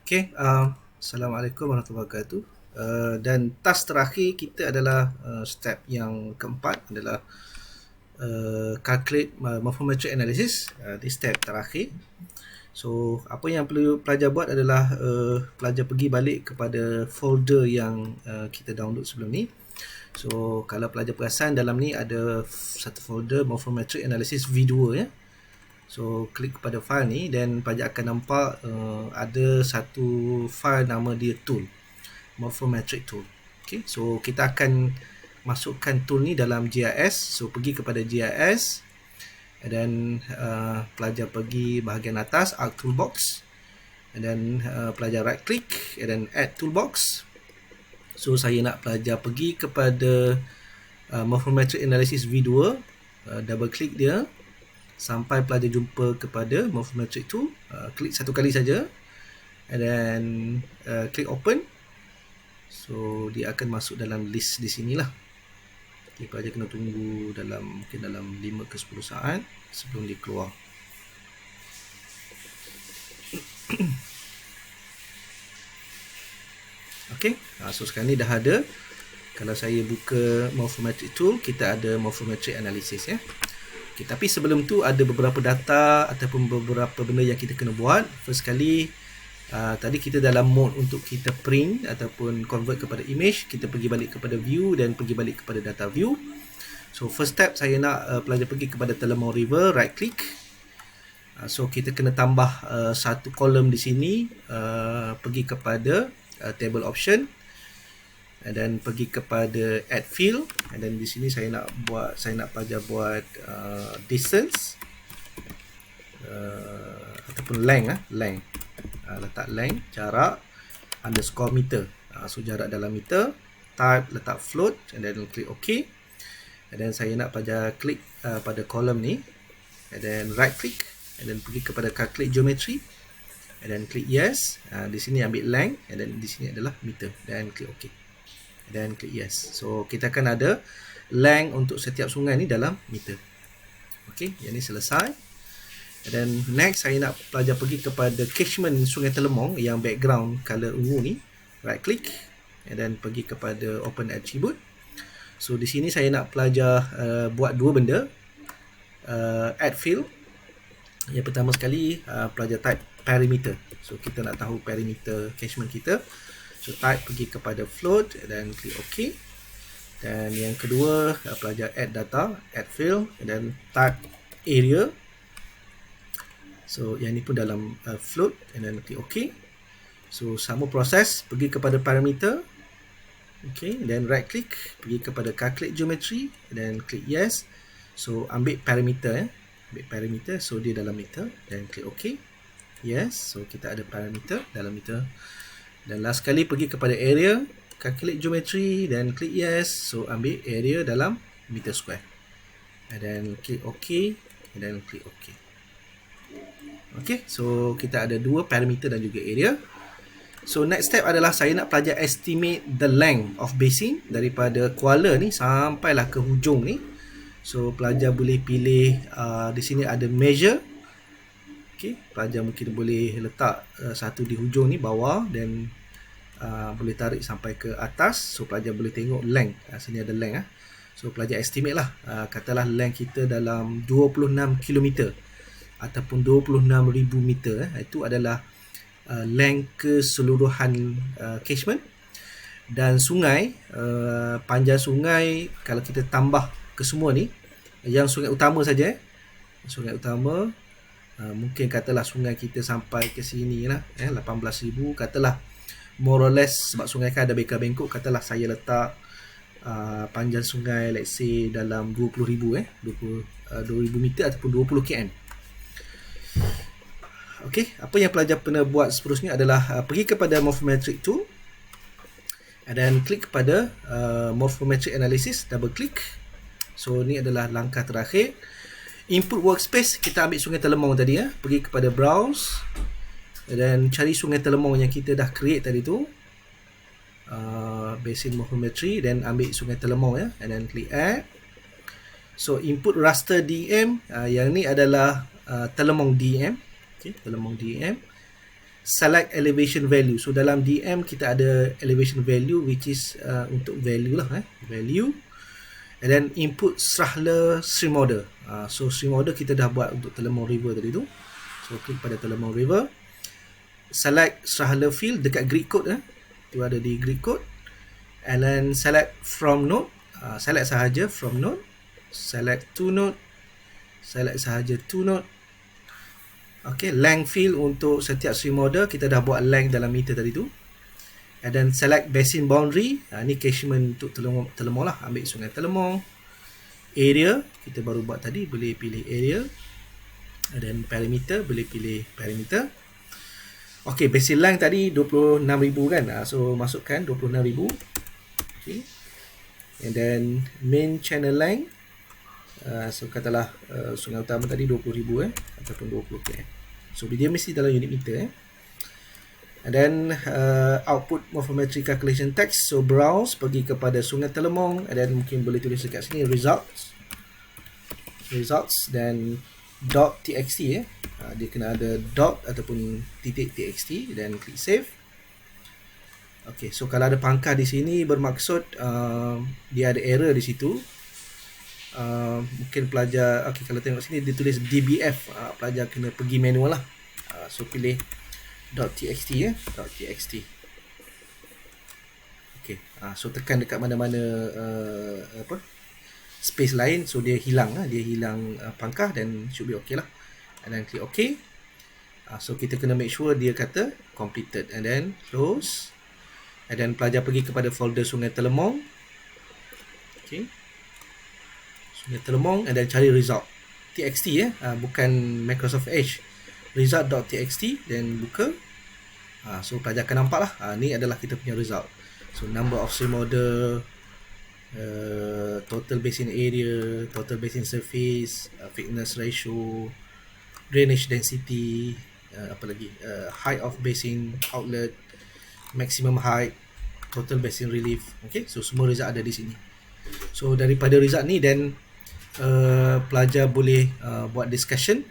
Okay, Assalamualaikum warahmatullahi wabarakatuh. Dan task terakhir kita adalah step yang keempat adalah calculate morphometric analysis. Di step terakhir. So, apa yang perlu pelajar buat adalah pelajar pergi balik kepada folder yang kita download sebelum ni. So, kalau pelajar perasan dalam ni ada satu folder morphometric analysis V2 ya. So klik kepada file ni dan pelajar akan nampak ada satu file nama dia tool, morphometric tool. Okay, so kita akan masukkan tool ni dalam GIS. So pergi kepada GIS dan pelajar pergi bahagian atas Arc Toolbox dan pelajar right click dan add toolbox. So saya nak pelajar pergi kepada morphometric analysis V2, double click dia sampai pelajar jumpa kepada morphometric tool. Klik satu kali saja and then klik open. So dia akan masuk dalam list di sinilah. Okay, pelajar kena tunggu mungkin dalam 5 ke 10 saat sebelum dia keluar. Okay, so sekarang ni dah ada. Kalau saya buka morphometric tool, kita ada morphometric analysis ya. Okay, tapi sebelum tu ada beberapa data ataupun beberapa benda yang kita kena buat. First kali, tadi kita dalam mode untuk kita print ataupun convert kepada image. Kita pergi balik kepada view dan pergi balik kepada data view. So first step saya nak pelajar pergi kepada Telemon River, right click. So kita kena tambah satu kolom di sini, pergi kepada table option dan pergi kepada add field, dan di sini saya nak pelajar buat distance ataupun length letak length, jarak underscore meter, so jarak dalam meter, type letak float and then klik OK. Dan saya nak pelajar klik pada kolom ni and then right click and then pergi kepada calculate geometry and then klik yes. Di sini ambil length and then di sini adalah meter dan klik OK dan klik yes. So kita akan ada length untuk setiap sungai ni dalam meter. Okey, yang ni selesai. Dan next saya nak pelajar pergi kepada catchment Sungai Telemong yang background color ungu ni, right click and then pergi kepada open attribute. So di sini saya nak pelajar buat dua benda. Add field. Yang pertama sekali pelajar type perimeter. So kita nak tahu perimeter catchment kita. So type pergi kepada float dan klik OK. Dan yang kedua pelajar add data, add field dan type area. So yang ni pun dalam float and then klik OK. So sama proses, pergi kepada parameter. Okay, then right click, pergi kepada calculate geometry dan klik yes. So ambil parameter ambil parameter, so dia dalam meter dan klik OK. Yes, so kita ada parameter dalam meter. Dan last kali pergi kepada area, calculate geometry dan klik yes. So ambil area dalam meter square. And then klik OK and then klik OK. Okay, so kita ada dua parameter dan juga area. So next step adalah saya nak pelajar estimate the length of basin daripada kuala ni sampailah ke hujung ni. So pelajar boleh pilih di sini ada measure. Okay, pelajar mungkin boleh letak satu di hujung ni bawah dan boleh tarik sampai ke atas. So pelajar boleh tengok length. Sini ada length. So pelajar estimate lah. Katalah length kita dalam 26 km ataupun 26,000 meter. Itu adalah length keseluruhan catchment. Dan sungai, panjang sungai kalau kita tambah ke semua ni, yang sungai utama saja, sungai utama mungkin katalah sungai kita sampai ke sini lah, 18,000 katalah, more or less, sebab sungai kan ada bengkok-bengkok, katalah saya letak panjang sungai let's say dalam 20,000 20,000 meter ataupun 20 km. Okey, apa yang pelajar pernah buat seterusnya adalah pergi kepada morphometric tool dan klik kepada morphometric analysis, double click. So ni adalah langkah terakhir. Input workspace, kita ambil Sungai Telemong tadi ya. Pergi kepada browse dan cari Sungai Telemong yang kita dah create tadi tu. Basin morphometry dan ambil Sungai Telemong ya, and then klik add. So input raster DM, yang ni adalah Telemong DM. Okay, Telemong DM. select elevation value. So dalam DM kita ada elevation value which is untuk value lah, value, and then input Strahler stream order. So stream order kita dah buat untuk Telemong River tadi tu. So klik pada Telemong River, select Strahler field dekat grid code, tu ada di grid code, and then select from node, select sahaja from node, select to node, select sahaja to node. Okay, length field untuk setiap stream order kita dah buat length dalam meter tadi tu, and then select basin boundary, ni catchment untuk Telemong lah, ambil Sungai Telemong. Area kita baru buat tadi, boleh pilih area, and then perimeter boleh pilih perimeter. Okay, basin length tadi 26,000 kan, so masukkan 26,000. Okay, and then main channel length, so katalah sungai utama tadi 20,000 ataupun 20 km. So dia mesti dalam unit meter. And then output morphometry calculation text, so browse pergi kepada Sungai Telemong, and then mungkin boleh tulis dekat sini results dan .txt, dia kena ada dot ataupun titik .txt, dan klik save. Okay, so kalau ada pangkah di sini bermaksud dia ada error di situ. Mungkin pelajar, okay, kalau tengok sini dia tulis dbf, pelajar kena pergi manual lah. So pilih .txt, .txt. Okay, so tekan dekat mana-mana space lain, so dia hilang pangkah, dan should be okay lah. And then klik OK. So kita kena make sure dia kata completed, and then close. And then pelajar pergi kepada folder Sungai Telemong. Okay, Sungai Telemong, and then cari result txt, bukan Microsoft Edge, result.txt, then buka. So pelajar akan nampak lah, ni adalah kita punya result. So number of stream order, total basin area, total basin surface, thickness ratio, drainage density, apa lagi, height of basin outlet, maximum height, total basin relief. Okay, so semua result ada di sini. So daripada result ni, then pelajar boleh buat discussion.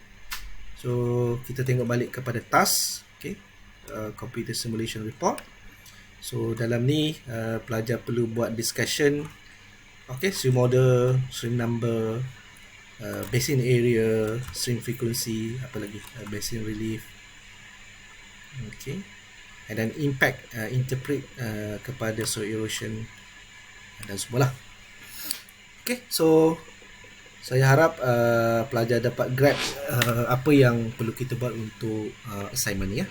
So kita tengok balik kepada task. Okay, computer simulation report. So dalam ni pelajar perlu buat discussion. Okay, stream order, stream number, basin area, stream frequency, apa lagi, basin relief. Okay, and then impact, interpret kepada soil erosion dan semualah. Okay, so saya harap pelajar dapat grab apa yang perlu kita buat untuk assignment ni, ya.